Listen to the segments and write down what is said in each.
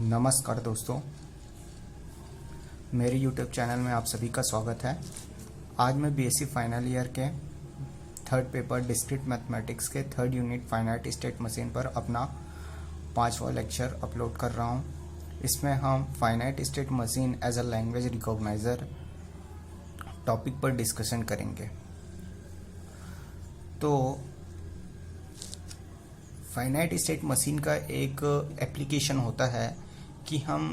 नमस्कार दोस्तों, मेरे YouTube चैनल में आप सभी का स्वागत है। आज मैं बीएससी फाइनल ईयर के थर्ड पेपर डिस्क्रीट मैथमेटिक्स के third unit finite state machine पर अपना 5वां लेक्चर अपलोड कर रहा हूं। इसमें हम finite state machine as a language recogniser topic पर डिस्कशन करेंगे। तो फाइनाइट स्टेट मशीन का एक एप्लीकेशन होता है कि हम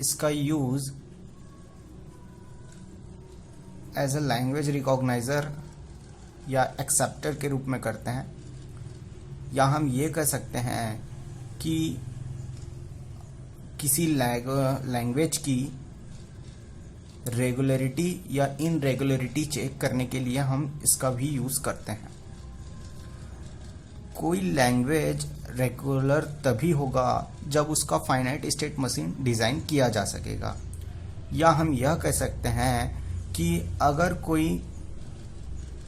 इसका use as a language recogniser या एक्सेप्टर के रूप में करते हैं, या हम ये कह सकते हैं कि किसी लैंग्वेज की रेगुलरिटी या इनरेगुलरिटी चेक करने के लिए हम इसका भी यूज़ करते हैं। कोई लैंग्वेज रेगुलर तभी होगा जब उसका फाइनाइट स्टेट मशीन डिज़ाइन किया जा सकेगा, या हम यह कह सकते हैं कि अगर कोई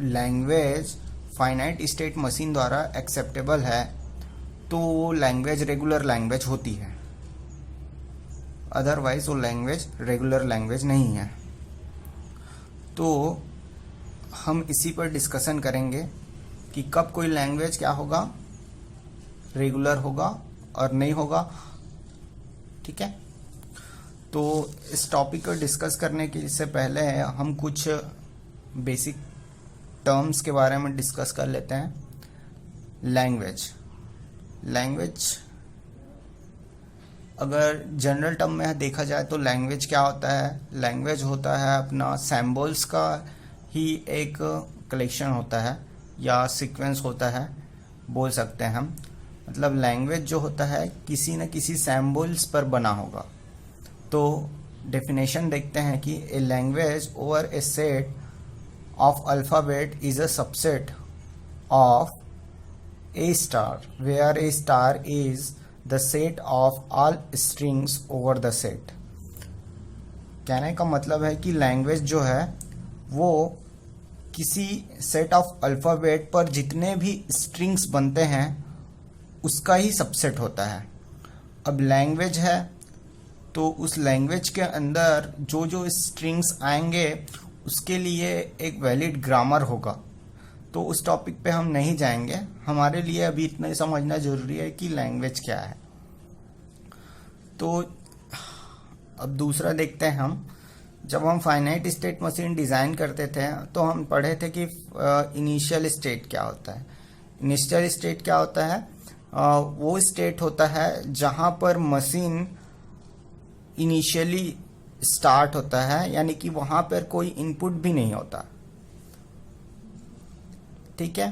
लैंग्वेज फाइनाइट स्टेट मशीन द्वारा एक्सेप्टेबल है तो वो लैंग्वेज रेगुलर लैंग्वेज होती है, अदरवाइज वो लैंग्वेज रेगुलर लैंग्वेज नहीं है। तो हम इसी पर डिस्कशन करेंगे कि कब कोई लैंग्वेज क्या होगा, रेगुलर होगा और नहीं होगा। ठीक है, तो इस टॉपिक को डिस्कस करने के से पहले हम कुछ बेसिक टर्म्स के बारे में डिस्कस कर लेते हैं। लैंग्वेज अगर जनरल टर्म में देखा जाए तो लैंग्वेज क्या होता है? लैंग्वेज होता है अपना सिंबल्स का ही एक कलेक्शन होता है या सीक्वेंस होता है, बोल सकते हैं हम। मतलब लैंग्वेज जो होता है किसी न किसी सिंबल्स पर बना होगा। तो डेफिनेशन देखते हैं कि a language over a set of alphabet is a subset of A star where A star is the set of all strings over the set. कहने का मतलब है कि लैंग्वेज जो है वो किसी सेट ऑफ अल्फ़ाबेट पर जितने भी स्ट्रिंग्स बनते हैं उसका ही सबसेट होता है। अब लैंग्वेज है तो उस लैंग्वेज के अंदर जो जो स्ट्रिंग्स आएंगे उसके लिए एक वैलिड ग्रामर होगा। तो उस टॉपिक पे हम नहीं जाएंगे, हमारे लिए अभी इतना ही समझना जरूरी है कि लैंग्वेज क्या है। तो अब दूसरा देखते हैं हम। जब हम फाइनाइट स्टेट मशीन डिज़ाइन करते थे तो हम पढ़े थे कि इनिशियल स्टेट क्या होता है। इनिशियल स्टेट क्या होता है? वो स्टेट होता है जहां पर मशीन इनिशियली स्टार्ट होता है, यानी कि वहां पर कोई इनपुट भी नहीं होता। ठीक है,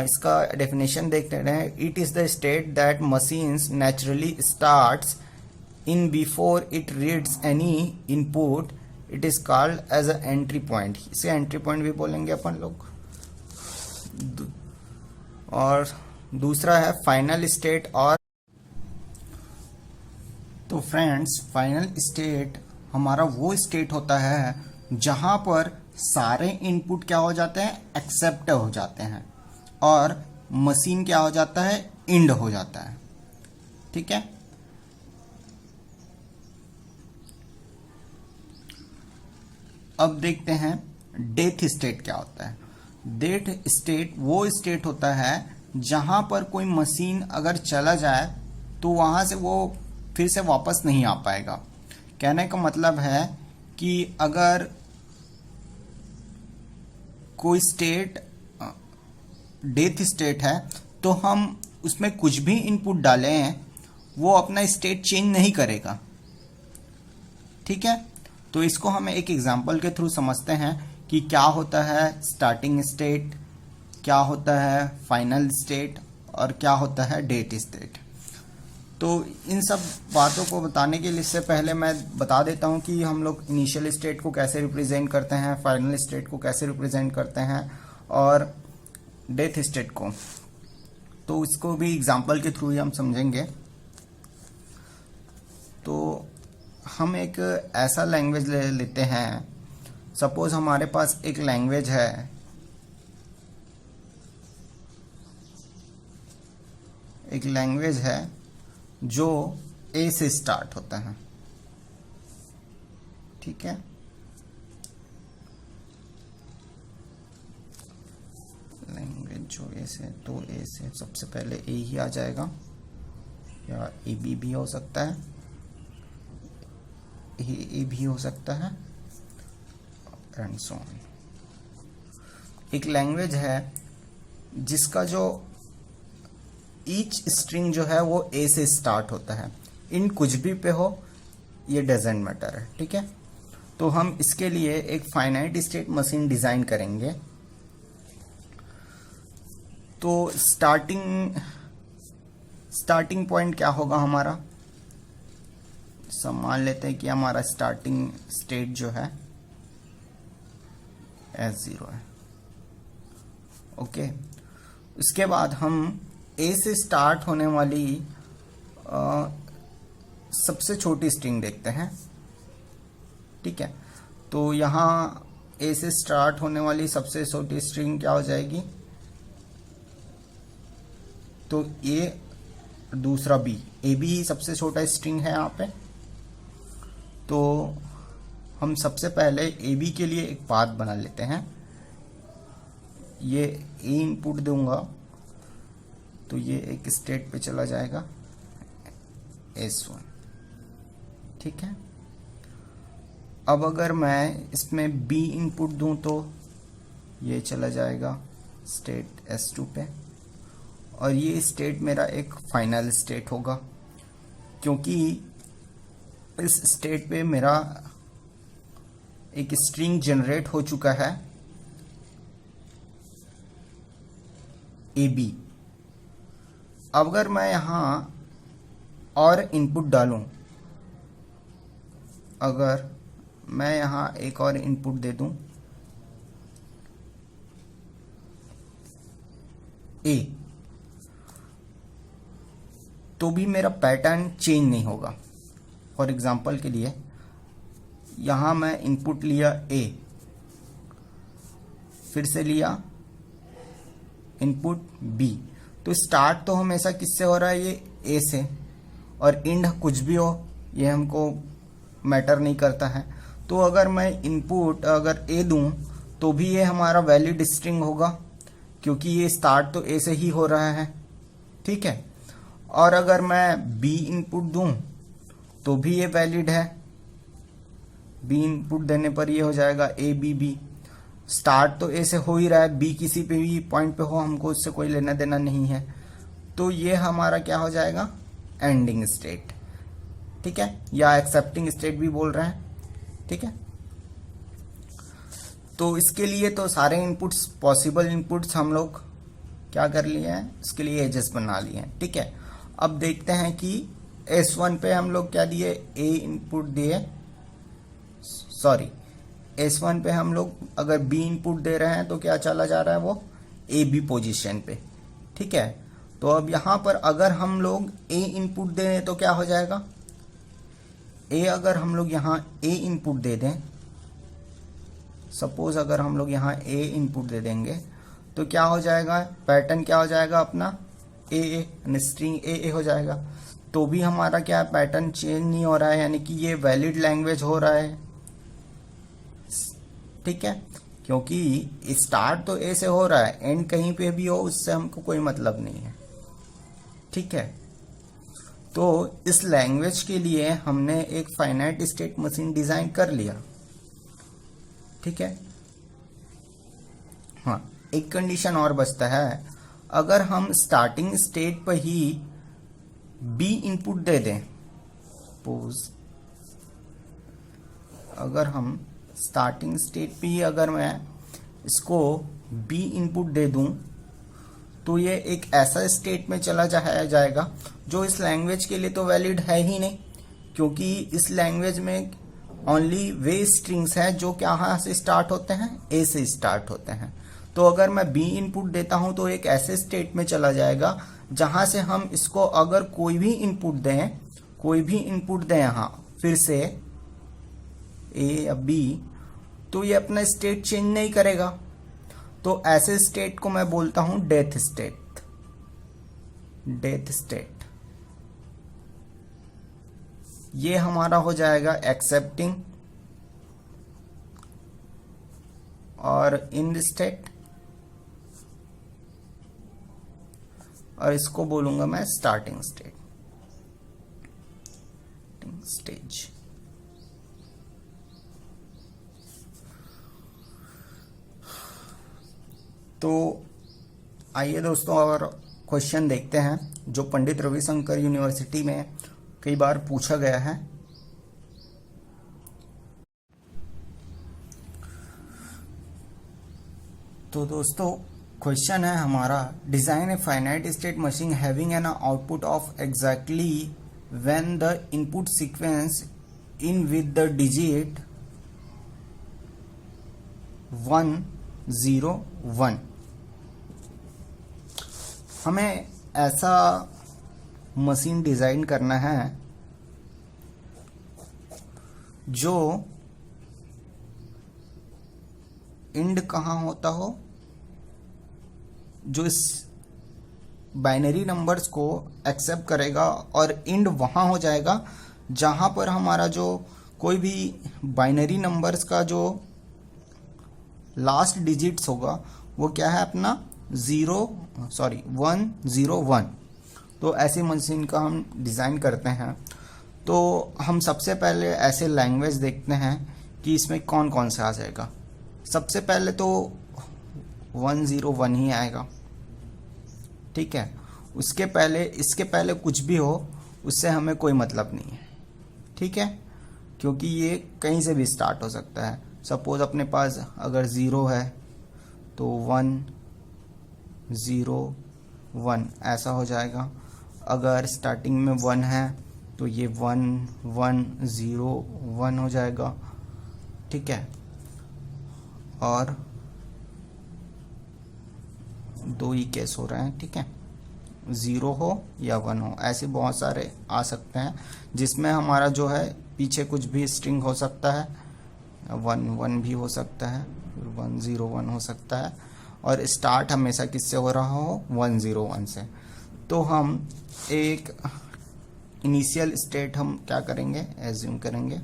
इसका डेफिनेशन देखते हैं। It is the state that machines naturally starts in before it reads any input. It is called as a entry point. इसे एंट्री पॉइंट भी बोलेंगे अपन लोग। और दूसरा है फाइनल स्टेट। और तो फ्रेंड्स, फाइनल स्टेट हमारा वो स्टेट होता है जहां पर सारे इनपुट क्या हो जाते हैं, एक्सेप्ट हो जाते हैं, और मशीन क्या हो जाता है, इंड हो जाता है। ठीक है, अब देखते हैं डेथ स्टेट क्या होता है। डेथ स्टेट वो स्टेट होता है जहां पर कोई मशीन अगर चला जाए तो वहां से वो फिर से वापस नहीं आ पाएगा। कहने का मतलब है कि अगर कोई स्टेट डेथ स्टेट है तो हम उसमें कुछ भी इनपुट डालें वो अपना स्टेट चेंज नहीं करेगा। ठीक है, तो इसको हम एक एग्जांपल के थ्रू समझते हैं कि क्या होता है स्टार्टिंग स्टेट, क्या होता है फाइनल स्टेट, और क्या होता है डेथ स्टेट। तो इन सब बातों को बताने के लिए से पहले मैं बता देता हूं कि हम लोग इनिशियल स्टेट को कैसे रिप्रेजेंट करते हैं, फाइनल स्टेट को कैसे रिप्रेजेंट करते हैं, और डेथ स्टेट को। तो इसको भी एग्जांपल के थ्रू ही हम समझेंगे। तो हम एक ऐसा लैंग्वेज ले लेते हैं। सपोज हमारे पास एक लैंग्वेज है, जो ए से स्टार्ट होता है। ठीक है, लैंग्वेज जो ए से, तो ए से सबसे पहले ए ही आ जाएगा, या ए बी भी हो सकता है, ए भी हो सकता है, एंड सो ऑन। एक लैंग्वेज है जिसका जो ईच स्ट्रिंग जो है वो ए से स्टार्ट होता है, इन कुछ भी पे हो, ये डजेंट मैटर है। ठीक है, तो हम इसके लिए एक फाइनाइट स्टेट मशीन डिजाइन करेंगे। तो स्टार्टिंग पॉइंट क्या होगा हमारा, सब मान लेते हैं कि हमारा स्टार्टिंग स्टेट जो है S0 है। ओके, उसके बाद हम ए से स्टार्ट होने वाली सबसे छोटी स्ट्रिंग देखते हैं। ठीक है, तो यहाँ ए से स्टार्ट होने वाली सबसे छोटी स्ट्रिंग क्या हो जाएगी, तो ए दूसरा बी, ए बी ही सबसे छोटा स्ट्रिंग है यहाँ पे। तो हम सबसे पहले ए बी के लिए एक पाथ बना लेते हैं। ये ए इनपुट दूंगा तो ये एक स्टेट पे चला जाएगा S1। ठीक है, अब अगर मैं इसमें B इनपुट दूं तो ये चला जाएगा स्टेट S2 पे, और ये स्टेट मेरा एक फाइनल स्टेट होगा, क्योंकि इस स्टेट पे मेरा एक स्ट्रिंग जनरेट हो चुका है AB। अब अगर मैं यहाँ और इनपुट डालूं, अगर मैं यहाँ एक और इनपुट दे दूं A, तो भी मेरा पैटर्न चेंज नहीं होगा। फॉर एग्जांपल के लिए यहाँ मैं इनपुट लिया A, फिर से लिया इनपुट B, तो स्टार्ट तो हमेशा किससे हो रहा है, ये A से, और एंड कुछ भी हो ये हमको मैटर नहीं करता है। तो अगर मैं इनपुट अगर A दूं तो भी ये हमारा वैलिड स्ट्रिंग होगा, क्योंकि ये स्टार्ट तो A से ही हो रहा है। ठीक है, और अगर मैं B इनपुट दूं तो भी ये वैलिड है, B इनपुट देने पर ये हो जाएगा A B B। स्टार्ट तो A से हो ही रहा है, B किसी पे भी पॉइंट पे हो, हमको उससे कोई लेना देना नहीं है। तो ये हमारा क्या हो जाएगा, एंडिंग स्टेट। ठीक है, या एक्सेप्टिंग स्टेट भी बोल रहे हैं। ठीक है, तो इसके लिए तो सारे इनपुट्स, पॉसिबल इनपुट्स हम लोग क्या कर लिए हैं, इसके लिए एजेस बना लिए हैं। ठीक है, अब देखते हैं कि S1 पे हम लोग क्या दिए, A इनपुट दिए, सॉरी S1 पे हम लोग अगर B इनपुट दे रहे हैं तो क्या चला जा रहा है, वो A B पोजीशन पे। ठीक है, तो अब यहाँ पर अगर हम लोग A इनपुट दें तो क्या हो जाएगा, A अगर हम लोग यहाँ A इनपुट दे दें, सपोज अगर हम लोग यहाँ A इनपुट दे देंगे तो क्या हो जाएगा, पैटर्न क्या हो जाएगा अपना AA, स्ट्रिंग AA हो जाएगा। तो भी हमारा क्या पैटर्न चेंज नहीं हो रहा है, यानी कि ये वैलिड लैंग्वेज हो रहा है। ठीक है, क्योंकि स्टार्ट तो A से हो रहा है, एंड कहीं पे भी हो उससे हमको कोई मतलब नहीं है। ठीक है, तो इस लैंग्वेज के लिए हमने एक फाइनाइट स्टेट मशीन डिजाइन कर लिया। ठीक है, हाँ, एक कंडीशन और बचता है, अगर हम स्टार्टिंग स्टेट पर ही B इनपुट दे दें, सपोज अगर हम स्टार्टिंग स्टेट पे ही अगर मैं इसको B इनपुट दे दूं तो ये एक ऐसा स्टेट में चला जाएगा जो इस लैंग्वेज के लिए तो वैलिड है ही नहीं, क्योंकि इस लैंग्वेज में ओनली वे स्ट्रिंग्स हैं जो क्या से स्टार्ट होते हैं, A से स्टार्ट होते हैं। तो अगर मैं B इनपुट देता हूं तो एक ऐसे स्टेट में चला जाएगा जहां से हम इसको अगर कोई भी इनपुट दें यहाँ फिर से A या B, तो ये अपना स्टेट चेंज नहीं करेगा। तो ऐसे स्टेट को मैं बोलता हूं डेथ स्टेट। ये हमारा हो जाएगा एक्सेप्टिंग और इन स्टेट, और इसको बोलूंगा मैं स्टार्टिंग स्टेज। तो आइए दोस्तों और क्वेश्चन देखते हैं जो पंडित रविशंकर यूनिवर्सिटी में कई बार पूछा गया है। तो दोस्तों क्वेश्चन है हमारा, design a finite state machine having an output of exactly when the input sequence in with the digit 1 0 1। हमें ऐसा मशीन डिजाइन करना है जो इंड कहाँ होता हो, जो इस बाइनरी नंबर्स को एक्सेप्ट करेगा, और इंड वहाँ हो जाएगा जहाँ पर हमारा जो कोई भी बाइनरी नंबर्स का जो लास्ट डिजिट्स होगा वो क्या है अपना 1 0 1। तो ऐसी मशीन का हम डिज़ाइन करते हैं। तो हम सबसे पहले ऐसे लैंग्वेज देखते हैं कि इसमें कौन कौन सा आ जाएगा। सबसे पहले तो 1 0 1 ही आएगा, ठीक है। उसके पहले इसके पहले कुछ भी हो उससे हमें कोई मतलब नहीं है, ठीक है, क्योंकि ये कहीं से भी स्टार्ट हो सकता है। सपोज अपने पास अगर 0 है तो 1 0 1 ऐसा हो जाएगा। अगर स्टार्टिंग में 1 है तो ये 1 1 0 1 हो जाएगा, ठीक है। और 2 ही केस हो रहे हैं, ठीक है, 0 हो या 1 हो, ऐसे बहुत सारे आ सकते हैं जिसमें हमारा जो है पीछे कुछ भी स्ट्रिंग हो सकता है। 1 1 भी हो सकता है, 1 0 1 हो सकता है, और स्टार्ट हमेशा किससे हो रहा हो 1 0 1 से। तो हम एक इनिशियल स्टेट हम क्या करेंगे, एज्यूम करेंगे।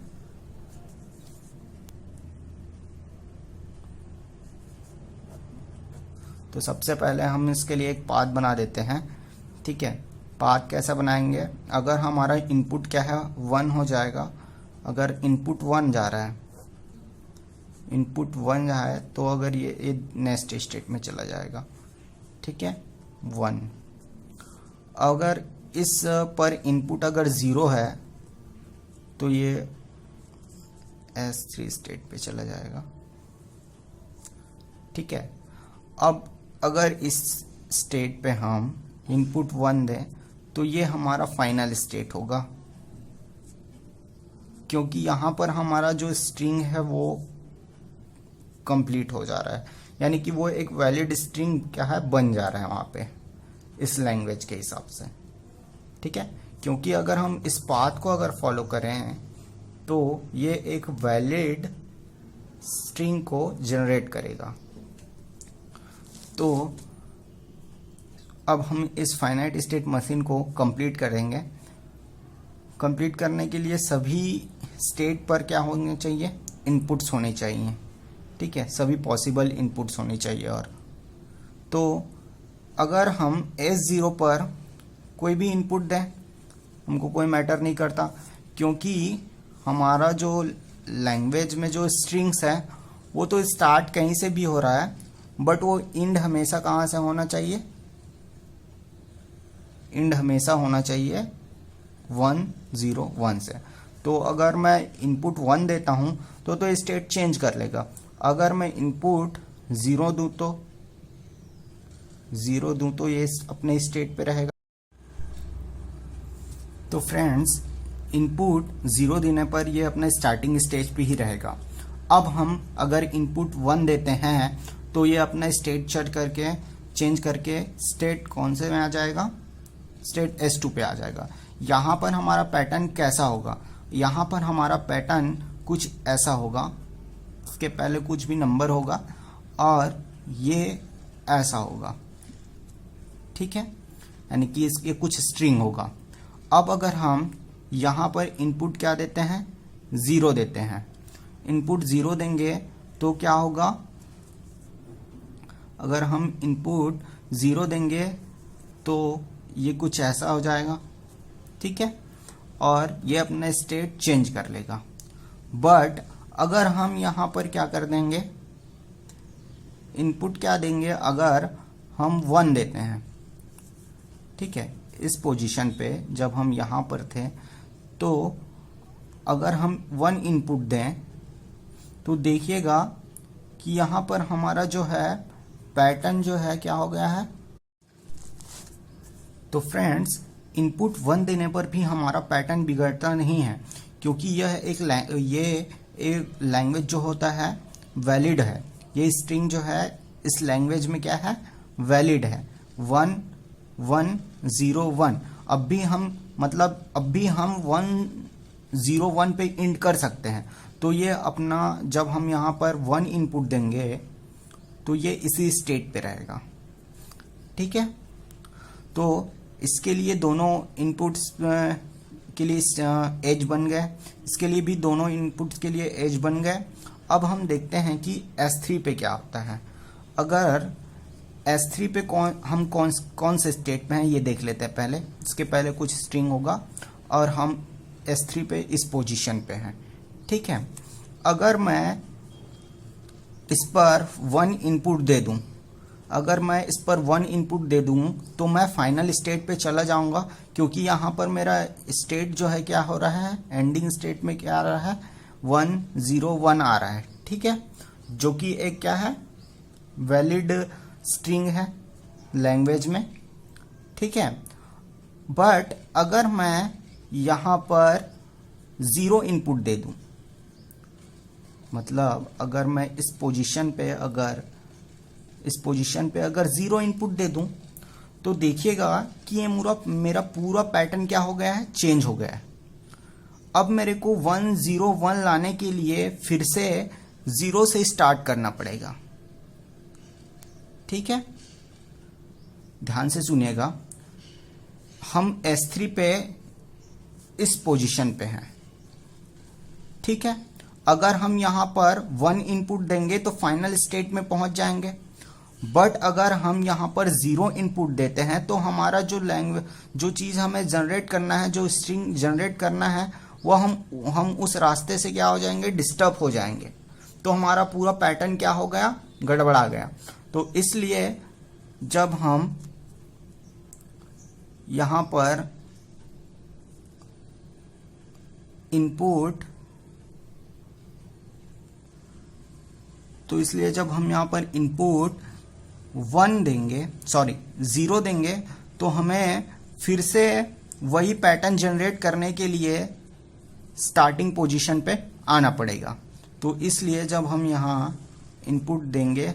तो सबसे पहले हम इसके लिए एक पाथ बना देते हैं, ठीक है। पाथ कैसा बनाएंगे, अगर हमारा इनपुट क्या है 1 हो जाएगा। अगर इनपुट 1 जा रहा है, इनपुट 1 जा है तो अगर ये नेक्स्ट स्टेट में चला जाएगा, ठीक है 1। अगर इस पर इनपुट अगर 0 है तो ये S3 स्टेट पे चला जाएगा, ठीक है। अब अगर इस स्टेट पे हम इनपुट 1 दें तो ये हमारा फाइनल स्टेट होगा, क्योंकि यहाँ पर हमारा जो स्ट्रिंग है वो कंप्लीट हो जा रहा है, यानी कि वो एक वैलिड स्ट्रिंग क्या है बन जा रहा है वहाँ पे इस लैंग्वेज के हिसाब से, ठीक है। क्योंकि अगर हम इस पाथ को अगर फॉलो करें तो ये एक वैलिड स्ट्रिंग को जनरेट करेगा। तो अब हम इस फाइनाइट स्टेट मशीन को कंप्लीट करेंगे। कंप्लीट करने के लिए सभी स्टेट पर क्या होने चाहिए, इनपुट्स होने चाहिए, ठीक है, सभी पॉसिबल इनपुट्स होने चाहिए। और तो अगर हम S0 पर कोई भी इनपुट दें हमको कोई मैटर नहीं करता, क्योंकि हमारा जो लैंग्वेज में जो स्ट्रिंग्स है वो तो स्टार्ट कहीं से भी हो रहा है, बट वो इंड हमेशा कहाँ से होना चाहिए, इंड हमेशा होना चाहिए 1 0 1 से। तो अगर मैं इनपुट 1 देता हूँ तो स्टेट चेंज कर लेगा। अगर मैं इनपुट 0 दूँ तो ये अपने स्टेट पे रहेगा। तो फ्रेंड्स इनपुट 0 देने पर ये अपने स्टार्टिंग स्टेज पे ही रहेगा। अब हम अगर इनपुट 1 देते हैं तो ये अपना स्टेट चेंज करके स्टेट कौन से में आ जाएगा, स्टेट S2 पे आ जाएगा। यहाँ पर हमारा पैटर्न कैसा होगा, यहाँ पर हमारा पैटर्न कुछ ऐसा होगा, उसके पहले कुछ भी नंबर होगा और ये ऐसा होगा, ठीक है, यानी कि इसके कुछ स्ट्रिंग होगा। अब अगर हम यहाँ पर इनपुट क्या देते हैं, 0 देते हैं। इनपुट 0 देंगे तो क्या होगा, अगर हम इनपुट 0 देंगे तो ये कुछ ऐसा हो जाएगा, ठीक है, और ये अपना स्टेट चेंज कर लेगा। बट अगर हम यहाँ पर क्या कर देंगे, इनपुट क्या देंगे, अगर हम 1 देते हैं, ठीक है, इस पोजीशन पे जब हम यहाँ पर थे, तो अगर हम 1 इनपुट दें तो देखिएगा कि यहाँ पर हमारा जो है पैटर्न जो है क्या हो गया है। तो फ्रेंड्स, इनपुट 1 देने पर भी हमारा पैटर्न बिगड़ता नहीं है, क्योंकि यह एक लैंग्वेज जो होता है वैलिड है। ये स्ट्रिंग जो है इस लैंग्वेज में क्या है, वैलिड है। 1 1 0 1 अब भी हम 1 0 1 पे इंड कर सकते हैं। तो ये अपना जब हम यहाँ पर 1 इनपुट देंगे तो ये इसी स्टेट पे रहेगा, ठीक है। तो इसके लिए दोनों इनपुट्स के लिए एज बन गए, इसके लिए भी दोनों इनपुट्स के लिए एज बन गए। अब हम देखते हैं कि S3 पे क्या होता है। अगर S3 पे कौन से स्टेट में है ये देख लेते हैं पहले। इसके पहले कुछ स्ट्रिंग होगा और हम S3 पे इस पोजीशन पे हैं, ठीक है। अगर मैं इस पर 1 इनपुट दे दूं, अगर मैं इस पर 1 इनपुट दे दूं तो मैं फाइनल स्टेट पे चला जाऊंगा, क्योंकि यहाँ पर मेरा स्टेट जो है क्या हो रहा है, एंडिंग स्टेट में क्या आ रहा है, 1 0 1 आ रहा है, ठीक है, जो कि एक क्या है, वैलिड स्ट्रिंग है लैंग्वेज में, ठीक है। बट अगर मैं यहाँ पर 0 इनपुट दे दूं, मतलब अगर मैं इस पोजीशन पे अगर 0 इनपुट दे दूं तो देखिएगा कि ये मेरा पूरा पैटर्न क्या हो गया है, चेंज हो गया है। अब मेरे को 1 0 1 लाने के लिए फिर से 0 से स्टार्ट करना पड़ेगा, ठीक है। ध्यान से सुनिएगा, हम S3 पे इस पोजीशन पे हैं, ठीक है। अगर हम यहाँ पर 1 इनपुट देंगे तो फाइनल स्टेट में पहुंच जाएंगे। बट अगर हम यहाँ पर 0 इनपुट देते हैं तो हमारा जो चीज़ हमें जनरेट करना है, जो स्ट्रिंग जनरेट करना है, वो हम उस रास्ते से क्या हो जाएंगे, डिस्टर्ब हो जाएंगे। तो हमारा पूरा पैटर्न क्या हो गया, गड़बड़ा गया। तो इसलिए जब हम यहाँ पर इनपुट जब हम यहाँ पर इनपुट 0 देंगे तो हमें फिर से वही पैटर्न जनरेट करने के लिए स्टार्टिंग पोजीशन पे आना पड़ेगा। तो इसलिए जब हम यहाँ इनपुट देंगे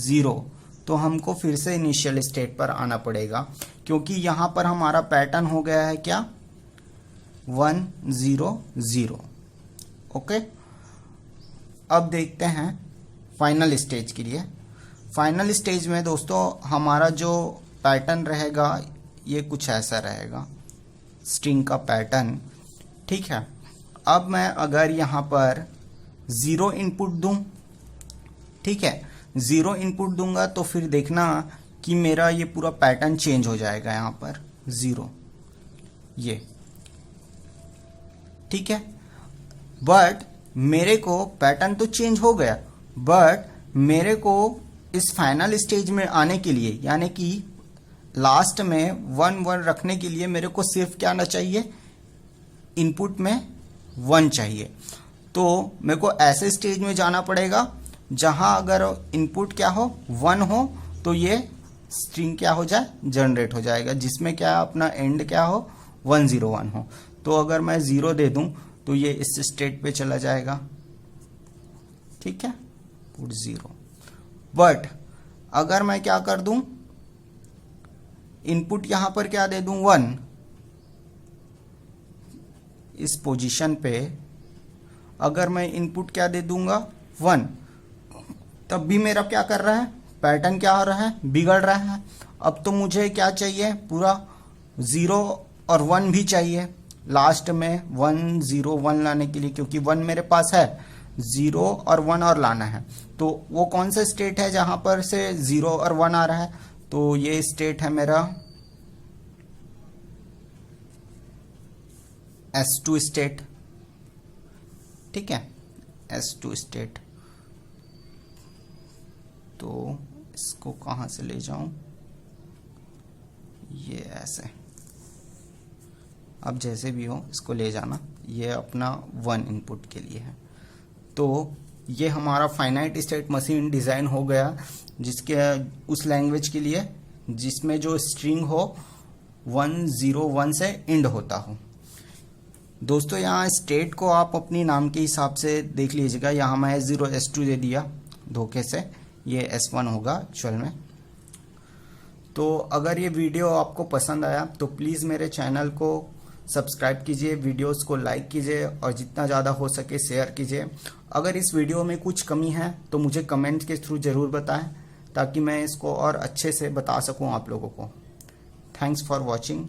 0 तो हमको फिर से इनिशियल स्टेट पर आना पड़ेगा, क्योंकि यहाँ पर हमारा पैटर्न हो गया है क्या, 1 0 0। ओके, अब देखते हैं फाइनल स्टेज के लिए। फाइनल स्टेज में दोस्तों हमारा जो पैटर्न रहेगा ये कुछ ऐसा रहेगा, स्ट्रिंग का पैटर्न, ठीक है। अब मैं अगर यहाँ पर 0 इनपुट दूं, ठीक है, 0 इनपुट दूंगा तो फिर देखना कि मेरा ये पूरा पैटर्न चेंज हो जाएगा। यहाँ पर 0 ये, ठीक है। बट मेरे को पैटर्न तो चेंज हो गया, बट मेरे को इस फाइनल स्टेज में आने के लिए, यानी कि लास्ट में 1 1 रखने के लिए मेरे को सिर्फ क्या आना चाहिए, इनपुट में 1 चाहिए। तो मेरे को ऐसे स्टेज में जाना पड़ेगा जहां अगर इनपुट क्या हो, 1 हो, तो ये स्ट्रिंग क्या हो जाए, जनरेट हो जाएगा, जिसमें क्या अपना एंड क्या हो, 1 0 1 हो। तो अगर मैं 0 दे दूं तो ये इस स्टेट पे चला जाएगा, ठीक है, पुट 0। बट अगर मैं क्या कर दूं, इनपुट यहां पर क्या दे दूं, 1, इस पोजीशन पे अगर मैं इनपुट क्या दे दूंगा, 1, तब भी मेरा क्या कर रहा है, पैटर्न क्या हो रहा है, बिगड़ रहा है। अब तो मुझे क्या चाहिए, पूरा 0 और 1 भी चाहिए। लास्ट में 1 0 1 लाने के लिए, क्योंकि 1 मेरे पास है, 0 और 1 और लाना है, तो वो कौन सा स्टेट है जहां पर से 0 और 1 आ रहा है, तो ये स्टेट है मेरा S2 स्टेट। ठीक है, S2 स्टेट। तो इसको कहां से ले जाऊं, ये ऐसे, अब जैसे भी हो इसको ले जाना, ये अपना 1 इनपुट के लिए है। तो ये हमारा फाइनाइट स्टेट मशीन डिज़ाइन हो गया, जिसके उस लैंग्वेज के लिए जिसमें जो स्ट्रिंग हो 101 से एंड होता हो। दोस्तों यहाँ स्टेट को आप अपनी नाम के हिसाब से देख लीजिएगा, यहाँ मैं S0 S2 दे दिया धोखे से, ये S1 होगा एक्चुअल में। तो अगर ये वीडियो आपको पसंद आया तो प्लीज़ मेरे चैनल को सब्सक्राइब कीजिए, वीडियोस को लाइक कीजिए और जितना ज़्यादा हो सके शेयर कीजिए। अगर इस वीडियो में कुछ कमी है तो मुझे कमेंट के थ्रू ज़रूर बताएं, ताकि मैं इसको और अच्छे से बता सकूं आप लोगों को। Thanks for watching.